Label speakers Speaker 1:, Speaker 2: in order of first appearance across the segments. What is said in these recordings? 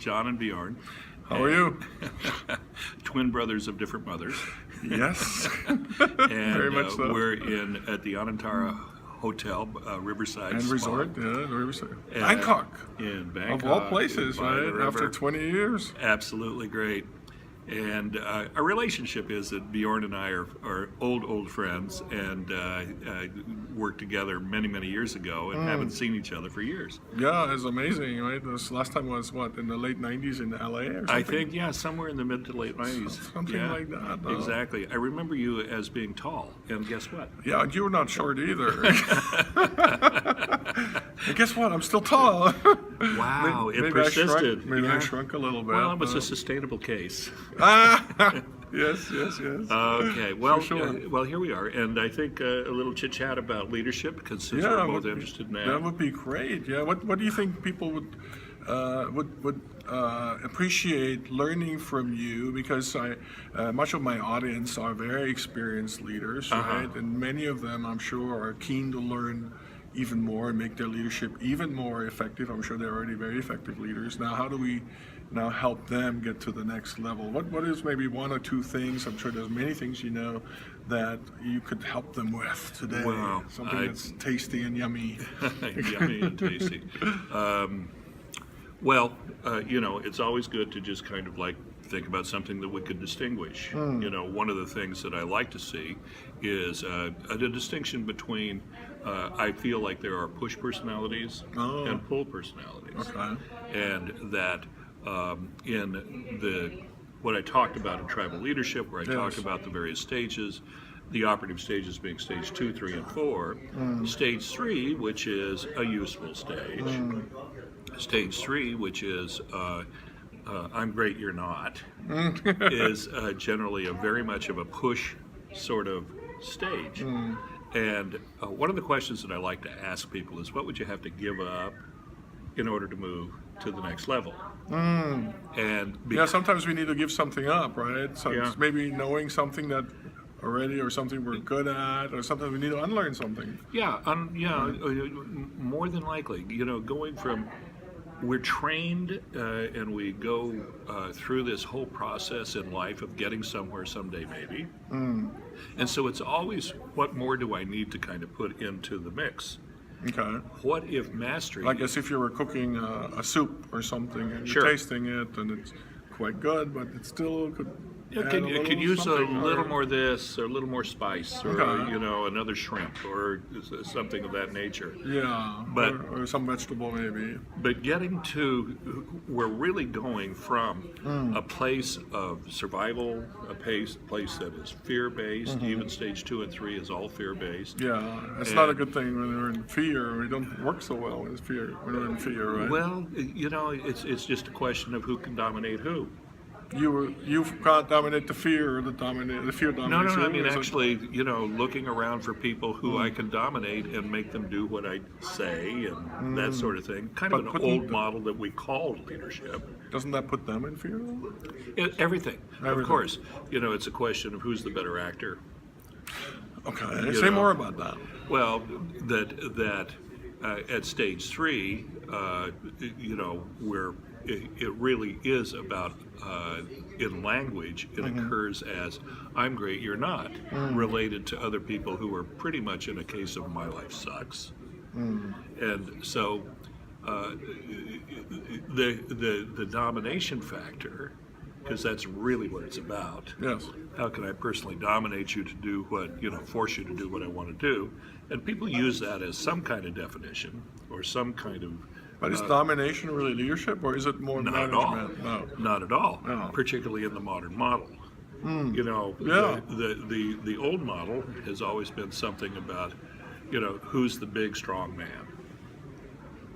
Speaker 1: John and Bjorn.
Speaker 2: How are you?
Speaker 1: Twin brothers of different mothers.
Speaker 2: Yes.
Speaker 1: And
Speaker 2: Very much so.
Speaker 1: we're at the Anantara Hotel, Riverside
Speaker 2: And
Speaker 1: Spa.
Speaker 2: resort, yeah, Riverside.
Speaker 1: And
Speaker 2: Bangkok.
Speaker 1: In Bangkok.
Speaker 2: Of all places,
Speaker 1: by the
Speaker 2: right?
Speaker 1: river.
Speaker 2: After 20 years.
Speaker 1: Absolutely great. And our relationship is that Bjorn and I are old friends and worked together many years ago and haven't seen each other for years.
Speaker 2: Yeah, it's amazing, right? This last time was what, in the late 90s in LA or something?
Speaker 1: I think, yeah, somewhere in the mid to late 90s.
Speaker 2: Something like that.
Speaker 1: Exactly. I remember you as being tall, and guess what?
Speaker 2: Yeah, and you were not short either. And guess what? I'm still tall.
Speaker 1: Wow, it
Speaker 2: maybe
Speaker 1: persisted.
Speaker 2: I shrunk a little bit.
Speaker 1: Well, it was a sustainable case.
Speaker 2: Yes.
Speaker 1: Okay, well,
Speaker 2: sure.
Speaker 1: well, here we are, and I think a little chit chat about leadership, because since we're both interested in that.
Speaker 2: That would be great. Yeah. What do you think people would appreciate learning from you? Because much of my audience are very experienced leaders, right? And many of them, I'm sure, are keen to learn even more and make their leadership even more effective. I'm sure they're already very effective leaders. Now, how do we now help them get to the next level? What is maybe one or two things, I'm sure there's many things you know, that you could help them with today?
Speaker 1: Wow.
Speaker 2: Something that's tasty and yummy.
Speaker 1: Yummy and tasty. It's always good to just kind of like think about something that we could distinguish. One of the things that I like to see is a distinction between I feel like there are push personalities and pull personalities.
Speaker 2: Okay.
Speaker 1: And that in what I talked about in tribal leadership, where I talked about the various stages, the operative stages being stage 2, 3, and 4. Stage 3, which is a useful stage. Stage 3, which is I'm great, you're not, is generally a very much of a push sort of stage. And one of the questions that I like to ask people is, what would you have to give up in order to move to the next level? And
Speaker 2: Sometimes we need to give something up, right? So it's maybe knowing something that already, or something we're good at, or sometimes we need to unlearn something.
Speaker 1: More than likely, going from, we're trained and we go through this whole process in life of getting somewhere someday maybe. And so it's always, what more do I need to kind of put into the mix?
Speaker 2: Okay.
Speaker 1: What if mastery...
Speaker 2: Like as if you were cooking a soup or something, and you're tasting it, and it's quite good, but it still could...
Speaker 1: It could use a little more this, or a little more spice, or another shrimp, or something of that nature.
Speaker 2: Yeah,
Speaker 1: but
Speaker 2: or some vegetable maybe.
Speaker 1: But getting to, we're really going from a place of survival, a place that is fear-based. Even stage 2 and 3 is all fear-based.
Speaker 2: Yeah, it's not a good thing when we're in fear. We don't work so well when we're in fear, right?
Speaker 1: Well, it's just a question of who can dominate who.
Speaker 2: You can't dominate the fear, the fear dominates you.
Speaker 1: No, I mean actually, looking around for people who I can dominate and make them do what I say and that sort of thing. Kind of an old model that we called leadership.
Speaker 2: Doesn't that put them in fear?
Speaker 1: Everything. Of course. It's a question of who's the better actor.
Speaker 2: Okay, say more about that.
Speaker 1: Well, that at stage 3, where it really is about, in language, it occurs as, I'm great, you're not, related to other people who are pretty much in a case of my life sucks. And so the domination factor, because that's really what it's about.
Speaker 2: Yes.
Speaker 1: How can I personally dominate you to do what, force you to do what I want to do? And people use that as some kind of definition or some kind of...
Speaker 2: But is domination really leadership, or is it more management?
Speaker 1: Not at all.
Speaker 2: No.
Speaker 1: Particularly in the modern model. The old model has always been something about, who's the big, strong man.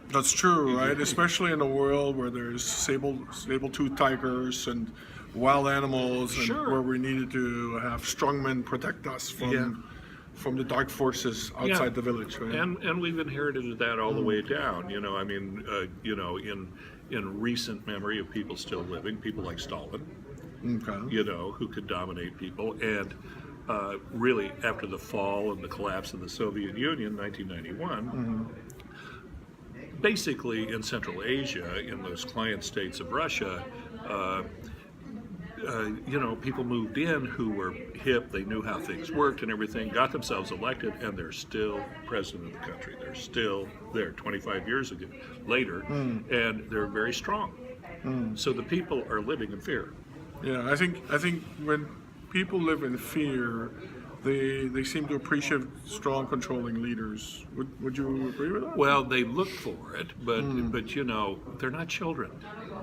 Speaker 2: That's true, right? Especially in a world where there's saber-toothed tigers and wild animals, and where we needed to have strongmen protect us from the dark forces outside the village, right?
Speaker 1: And we've inherited that all the way down. In recent memory of people still living, people like Stalin, who could dominate people, and really after the fall and the collapse of the Soviet Union, 1991. basically in Central Asia, in those client states of Russia, people moved in who were hip, they knew how things worked and everything, got themselves elected, and they're still president of the country. They're still there 25 years later, and they're very strong. So the people are living in fear.
Speaker 2: Yeah, I think when people live in fear, they seem to appreciate strong, controlling leaders. Would you agree with that?
Speaker 1: Well, they look for it, but they're not children.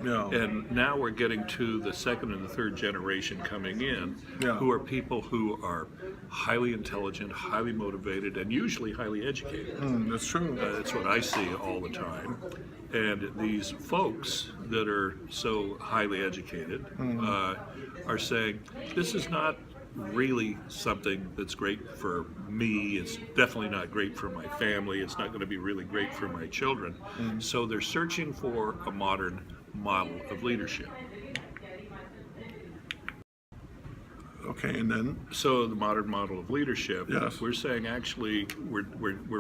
Speaker 2: No.
Speaker 1: And now we're getting to the second and the third generation coming in, who are people who are highly intelligent, highly motivated, and usually highly educated.
Speaker 2: That's true.
Speaker 1: That's what I see all the time. And these folks that are so highly educated are saying, this is not really something that's great for me. It's definitely not great for my family. It's not going to be really great for my children. So they're searching for a modern model of leadership.
Speaker 2: Okay, and then?
Speaker 1: So the modern model of leadership,
Speaker 2: yes.
Speaker 1: We're saying actually we're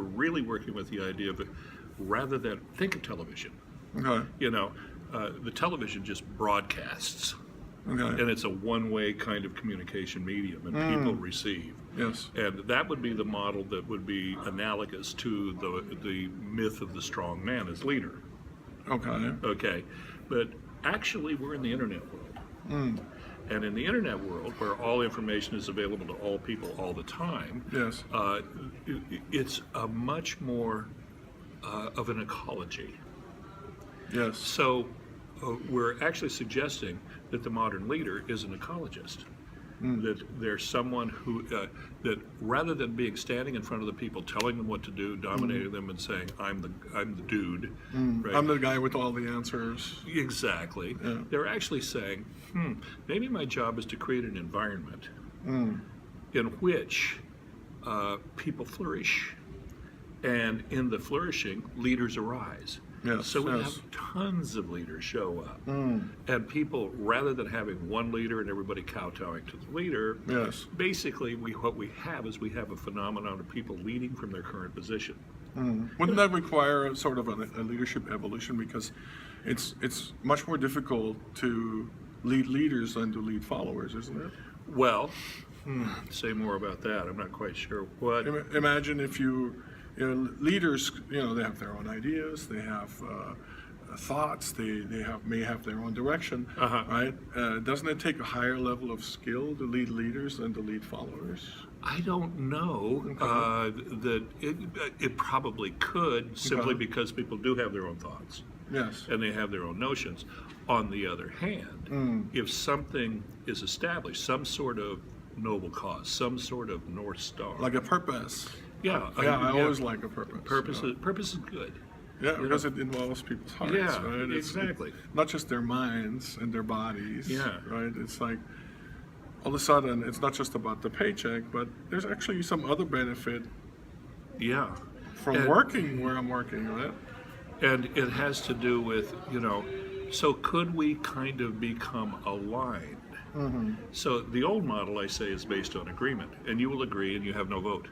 Speaker 1: really working with the idea of, rather than think of television.
Speaker 2: Okay.
Speaker 1: The television just broadcasts.
Speaker 2: Okay.
Speaker 1: And it's a one-way kind of communication medium, and people receive.
Speaker 2: Yes.
Speaker 1: And that would be the model that would be analogous to the myth of the strong man as leader.
Speaker 2: Okay.
Speaker 1: Okay. But actually, we're in the internet world. And in the internet world, where all information is available to all people all the time,
Speaker 2: Yes.
Speaker 1: It's a much more of an ecology.
Speaker 2: Yes.
Speaker 1: So we're actually suggesting that the modern leader is an ecologist. That there's someone who, that rather than standing in front of the people, telling them what to do, dominating them, and saying, "I'm the dude," right?
Speaker 2: I'm the guy with all the answers.
Speaker 1: Exactly.
Speaker 2: Yeah.
Speaker 1: They're actually saying, maybe my job is to create an environment in which people flourish, and in the flourishing, leaders arise.
Speaker 2: Yes,
Speaker 1: So we
Speaker 2: yes.
Speaker 1: have tons of leaders show up, and people, rather than having one leader and everybody kowtowing to the leader,
Speaker 2: Yes.
Speaker 1: basically what we have a phenomenon of people leading from their current position.
Speaker 2: Wouldn't that require sort of a leadership evolution? Because it's much more difficult to lead leaders than to lead followers, isn't it?
Speaker 1: Well, say more about that. I'm not quite sure what.
Speaker 2: Imagine if leaders, they have their own ideas, they have thoughts, they may have their own direction, right? Doesn't it take a higher level of skill to lead leaders than to lead followers?
Speaker 1: I don't know that it probably could, simply because people do have their own thoughts.
Speaker 2: Yes.
Speaker 1: And they have their own notions. On the other hand, if something is established, some sort of noble cause, some sort of North Star.
Speaker 2: Like a purpose.
Speaker 1: Yeah.
Speaker 2: I always like a purpose.
Speaker 1: Purpose is good.
Speaker 2: Yeah, because it involves people's hearts,
Speaker 1: Yeah,
Speaker 2: right?
Speaker 1: exactly.
Speaker 2: Not just their minds and their bodies,
Speaker 1: Yeah.
Speaker 2: right? It's like, all of a sudden, it's not just about the paycheck, but there's actually some other benefit
Speaker 1: Yeah.
Speaker 2: from working where I'm working, right?
Speaker 1: And it has to do with, so could we kind of become aligned? So the old model, I say, is based on agreement, and you will agree and you have no vote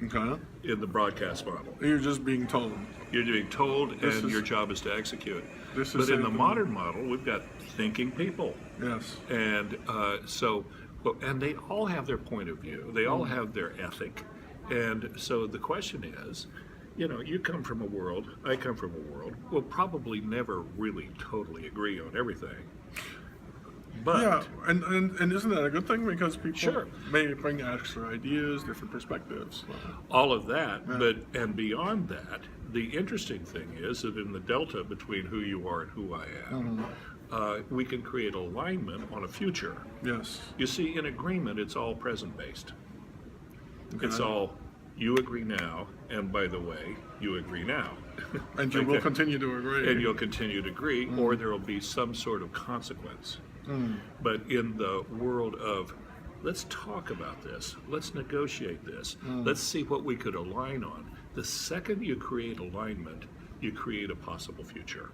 Speaker 2: Okay.
Speaker 1: in the broadcast model.
Speaker 2: You're just being told.
Speaker 1: You're being told, and your job is to execute.
Speaker 2: This
Speaker 1: But
Speaker 2: is
Speaker 1: in the
Speaker 2: anything-
Speaker 1: modern model, we've got thinking people.
Speaker 2: Yes.
Speaker 1: And and they all have their point of view. They all have their ethic. And so the question is, you come from a world, I come from a world, we'll probably never really totally agree on everything. But
Speaker 2: Yeah, and isn't that a good thing? Because people
Speaker 1: Sure.
Speaker 2: may bring extra ideas, different perspectives.
Speaker 1: all of that, and beyond that, the interesting thing is that in the delta between who you are and who I am, we can create alignment on a future.
Speaker 2: Yes.
Speaker 1: You see, in agreement, it's all present-based.
Speaker 2: Okay.
Speaker 1: It's all, you agree now, and by the way, you agree now.
Speaker 2: And you will continue to agree.
Speaker 1: And you'll continue to agree, or there will be some sort of consequence. But in the world of, let's talk about this, let's negotiate this, let's see what we could align on. The second you create alignment, you create a possible future.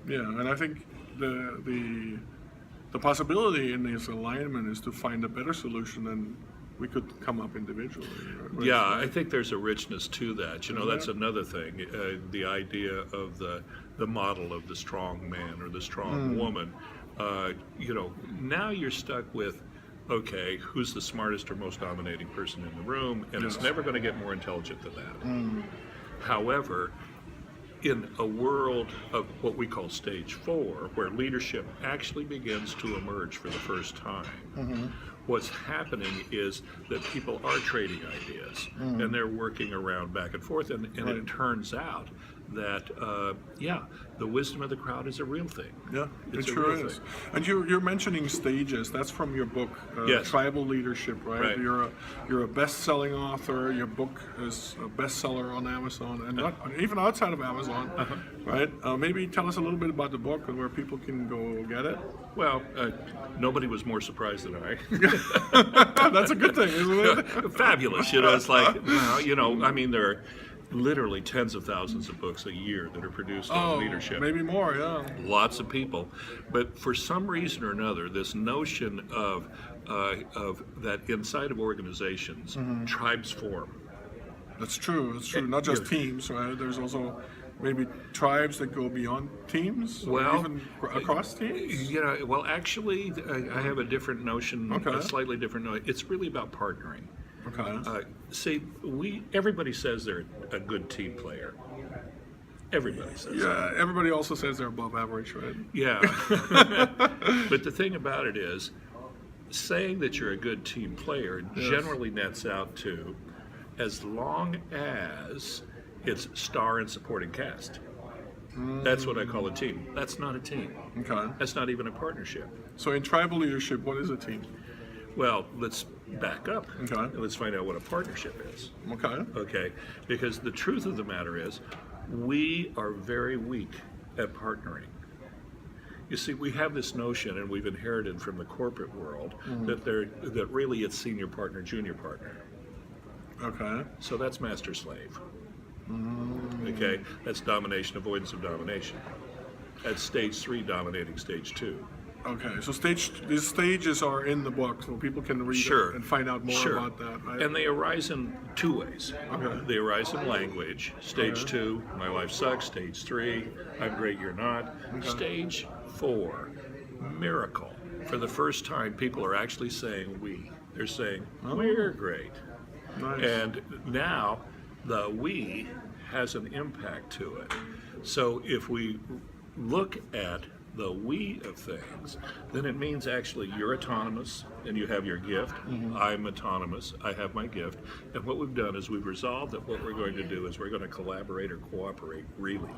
Speaker 2: Yeah, and I think the possibility in this alignment is to find a better solution than we could come up individually. Right?
Speaker 1: Yeah, I think there's a richness to that. You know, that's another thing. The idea of the model of the strong man or the strong woman. You know, now you're stuck with, okay, who's the smartest or most dominating person in the room, and it's never going to get more intelligent than that. However, in a world of what we call stage 4, where leadership actually begins to emerge for the first time, what's happening is that people are trading ideas and they're working around back and forth, and it turns out that the wisdom of the crowd is a real thing.
Speaker 2: Yeah,
Speaker 1: It's
Speaker 2: it
Speaker 1: a
Speaker 2: sure
Speaker 1: real
Speaker 2: is.
Speaker 1: thing.
Speaker 2: And you're mentioning stages. That's from your book,
Speaker 1: Yes.
Speaker 2: Tribal Leadership, right?
Speaker 1: Right.
Speaker 2: You're a best-selling author. Your book is a bestseller on Amazon, and not, even outside of Amazon, right? Maybe tell us a little bit about the book and where people can go get it.
Speaker 1: Well, nobody was more surprised than I.
Speaker 2: That's a good thing, isn't it?
Speaker 1: Fabulous. You know, it's like, well, you know, I mean, there are literally tens of thousands of books a year that are produced on leadership.
Speaker 2: Maybe more, yeah.
Speaker 1: Lots of people, but for some reason or another, this notion of that inside of organizations, tribes form.
Speaker 2: That's true. It's true. Not just teams, right? There's also maybe tribes that go beyond teams, or
Speaker 1: Well,
Speaker 2: even across teams.
Speaker 1: You know, well, actually, I have a different notion,
Speaker 2: Okay.
Speaker 1: a slightly different notion. It's really about partnering.
Speaker 2: Okay.
Speaker 1: See, everybody says they're a good team player. Everybody says that.
Speaker 2: Yeah. Everybody also says they're above average, right?
Speaker 1: Yeah. But the thing about it is, saying that you're a good team player generally nets out to, as long as it's star and supporting cast. That's what I call a team. That's not a team.
Speaker 2: Okay.
Speaker 1: That's not even a partnership.
Speaker 2: So in tribal leadership, what is a team?
Speaker 1: Well, let's back up.
Speaker 2: Okay.
Speaker 1: And let's find out what a partnership is.
Speaker 2: Okay.
Speaker 1: Okay? Because the truth of the matter is, we are very weak at partnering. You see, we have this notion, and we've inherited from the corporate world, that really it's senior partner, junior partner.
Speaker 2: Okay.
Speaker 1: So that's master slave. Okay? That's domination, avoidance of domination. That's stage 3 dominating stage 2.
Speaker 2: Okay. So these stages are in the book, so people can read it and find out more about that, right?
Speaker 1: And they arise in 2 ways.
Speaker 2: Okay.
Speaker 1: They arise in language. Stage 2, my life sucks. Stage 3, I'm great, you're not. Stage 4, miracle. For the first time, people are actually saying we. They're saying, we're great.
Speaker 2: Nice.
Speaker 1: And now the we has an impact to it. So if we look at the we of things, then it means actually you're autonomous and you have your gift. I'm autonomous, I have my gift. And what we've done is we've resolved that what we're going to do is we're going to collaborate or cooperate really.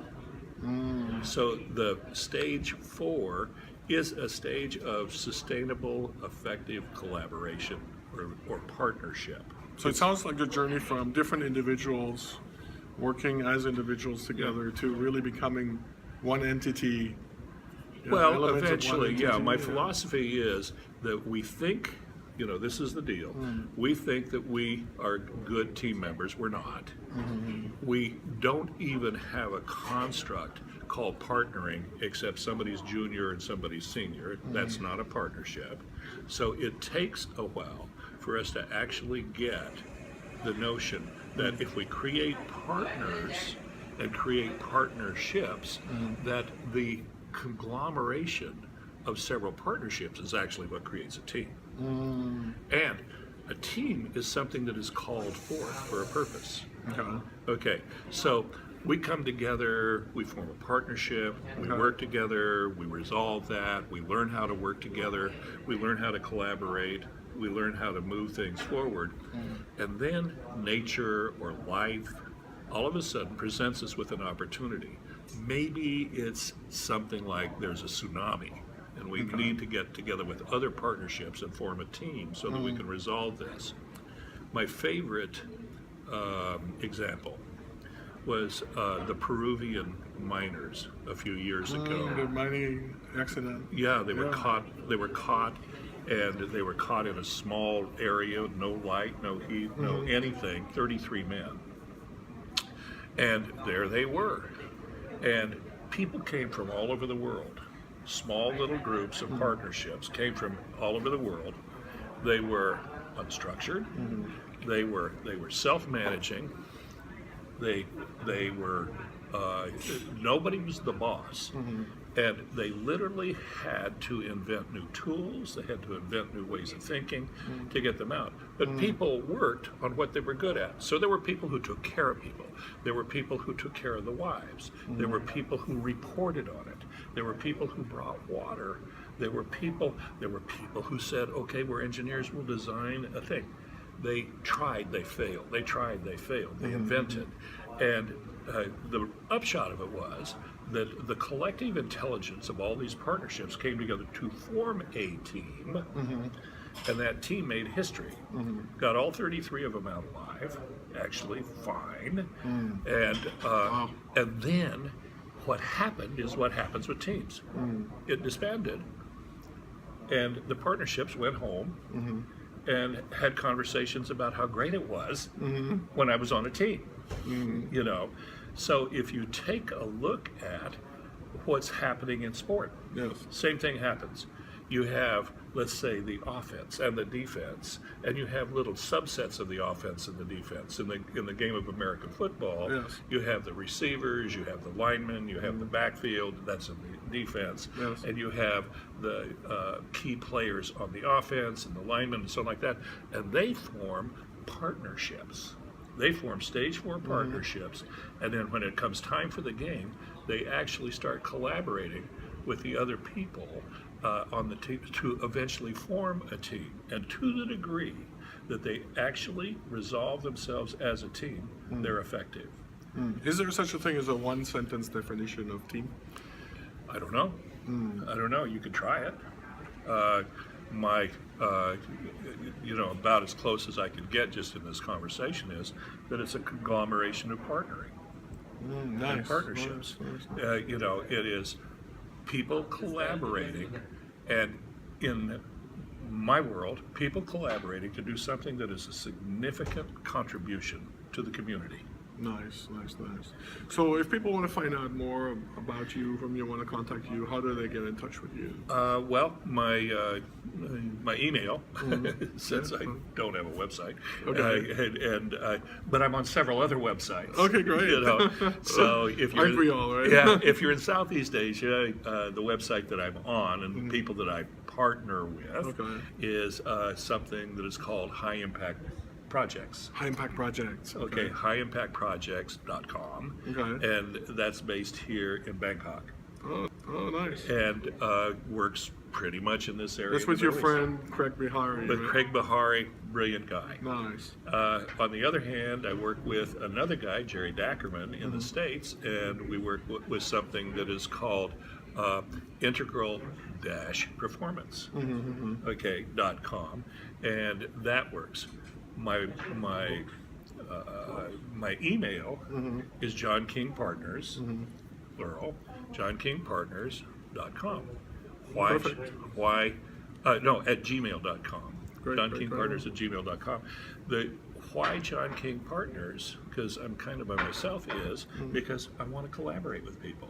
Speaker 1: So the stage 4 is a stage of sustainable, effective collaboration or partnership.
Speaker 2: So it sounds like the journey from different individuals working as individuals together to really becoming one entity.
Speaker 1: Well,
Speaker 2: elements of one
Speaker 1: eventually,
Speaker 2: entity,
Speaker 1: my philosophy is that we think, you know, this is the deal. We think that we are good team members. We're not. We don't even have a construct called partnering, except somebody's junior and somebody's senior. That's not a partnership. So it takes a while for us to actually get the notion that if we create partners and create partnerships, that the conglomeration of several partnerships is actually what creates a team. And a team is something that is called forth for a purpose. Okay, so we come together, we form a partnership, we work together, we resolve that, we learn how to work together, we learn how to collaborate, we learn how to move things forward, and then nature or life all of a sudden presents us with an opportunity. Maybe it's something like there's a tsunami and we need to get together with other partnerships and form a team so that we can resolve this. My favorite example was the Peruvian miners a few years ago.
Speaker 2: The mining accident.
Speaker 1: Yeah, they were caught, and they were caught in a small area, no light, no heat, no anything, 33 men. And there they were. And people came from all over the world. Small little groups of partnerships came from all over the world. They were unstructured. They were self-managing. They were nobody was the boss, and they literally had to invent new tools. They had to invent new ways of thinking to get them out. But people worked on what they were good at. So there were people who took care of people. There were people who took care of the wives. There were people who reported on it. There were people who brought water. There were people who said, okay, we're engineers, we'll design a thing. They tried, they failed. They tried, they failed. They invented. And the upshot of it was that the collective intelligence of all these partnerships came together to form a team, and that team made history. Got all 33 of them out alive, actually fine, and then what happened is what happens with teams. It disbanded, and the partnerships went home and had conversations about how great it was when I was on a team. You know, so if you take a look at what's happening in sport, same thing happens. You have, let's say, the offense and the defense, and you have little subsets of the offense and the defense. In the game of American football, you have the receivers, you have the linemen, you have the backfield, that's in the defense, and you have the key players on the offense and the linemen and so on like that, and they form partnerships. They form stage 4 partnerships, and then when it comes time for the game, they actually start collaborating with the other people on the team to eventually form a team. And to the degree that they actually resolve themselves as a team, they're effective.
Speaker 2: Is there such a thing as a one-sentence definition of team?
Speaker 1: I don't know. I don't know. You could try it. About as close as I could get just in this conversation is that it's a conglomeration of partnering and partnerships.
Speaker 2: Nice.
Speaker 1: It is people collaborating, and in my world, people collaborating to do something that is a significant contribution to the community.
Speaker 2: Nice. So if people want to find out more about you, want to contact you, how do they get in touch with you?
Speaker 1: Well, my email, since I don't have a website, but I'm on several other websites.
Speaker 2: Okay, great.
Speaker 1: So if you're,
Speaker 2: aren't we all, right?
Speaker 1: if you're in Southeast Asia, the website that I'm on and people that I partner with is something that is called High Impact Projects.
Speaker 2: High Impact Projects.
Speaker 1: Okay, highimpactprojects.com.
Speaker 2: Okay.
Speaker 1: And that's based here in Bangkok.
Speaker 2: Oh, nice.
Speaker 1: And works pretty much in this area.
Speaker 2: That's with your friend Craig Bihari.
Speaker 1: With
Speaker 2: right?
Speaker 1: Craig Bihari, brilliant guy.
Speaker 2: Nice.
Speaker 1: On the other hand, I work with another guy, Jerry Dackerman, in the States, and we work with something that is called integral-performance. .com, and that works. My email is John King Partners, plural, johnkingpartners.com. Why? No, at gmail.com. John King Partners at gmail.com. The why John King Partners, because I'm kind of by myself, is because I want to collaborate with people.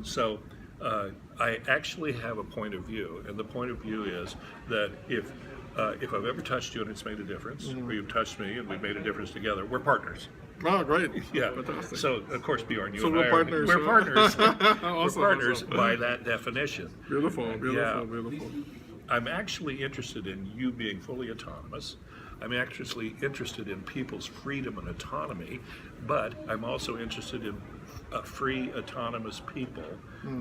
Speaker 1: So I actually have a point of view, and the point of view is that if I've ever touched you and it's made a difference, or you've touched me and we've made a difference together, we're partners.
Speaker 2: Oh, great.
Speaker 1: Yeah.
Speaker 2: Fantastic.
Speaker 1: So, of course, Bjorn, you
Speaker 2: So
Speaker 1: and
Speaker 2: we're
Speaker 1: I
Speaker 2: partners.
Speaker 1: We're partners.
Speaker 2: Awesome,
Speaker 1: We're partners
Speaker 2: awesome.
Speaker 1: by that definition.
Speaker 2: Beautiful.
Speaker 1: Yeah.
Speaker 2: Beautiful.
Speaker 1: I'm actually interested in you being fully autonomous. I'm actually interested in people's freedom and autonomy, but I'm also interested in free, autonomous people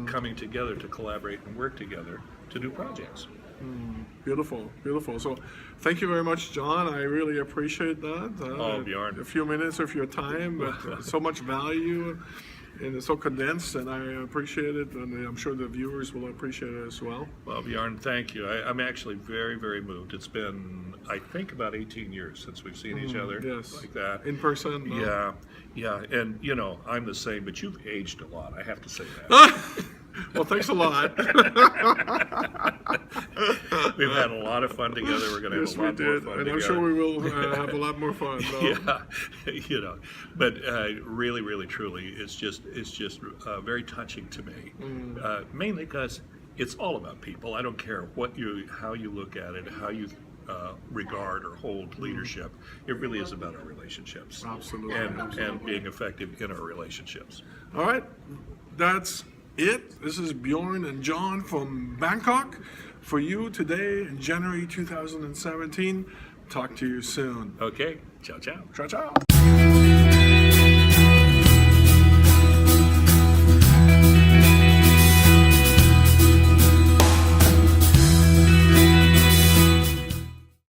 Speaker 1: coming together to collaborate and work together to do projects.
Speaker 2: Beautiful. So thank you very much, John. I really appreciate that.
Speaker 1: Bjorn.
Speaker 2: A few minutes of your time, but so much value, and it's so condensed, and I appreciate it, and I'm sure the viewers will appreciate it as well.
Speaker 1: Well, Bjorn, thank you. I'm actually very, very moved. It's been, I think, about 18 years since we've seen each other like that.
Speaker 2: In person? No?
Speaker 1: Yeah. And, I'm the same, but you've aged a lot. I have to say that.
Speaker 2: Well, thanks a lot.
Speaker 1: We've had a lot of fun together. We're going to have a lot more fun
Speaker 2: and
Speaker 1: together.
Speaker 2: I'm sure we will have a lot more fun.
Speaker 1: But really, really, truly, it's just very touching to me. Mainly because it's all about people. I don't care how you look at it, how you regard or hold leadership. It really is about our relationships.
Speaker 2: Absolutely,
Speaker 1: And being effective in our relationships.
Speaker 2: All right, that's it. This is Bjorn and John from Bangkok for you today in January 2017. Talk to you soon.
Speaker 1: Okay, ciao, ciao.
Speaker 2: Ciao, ciao.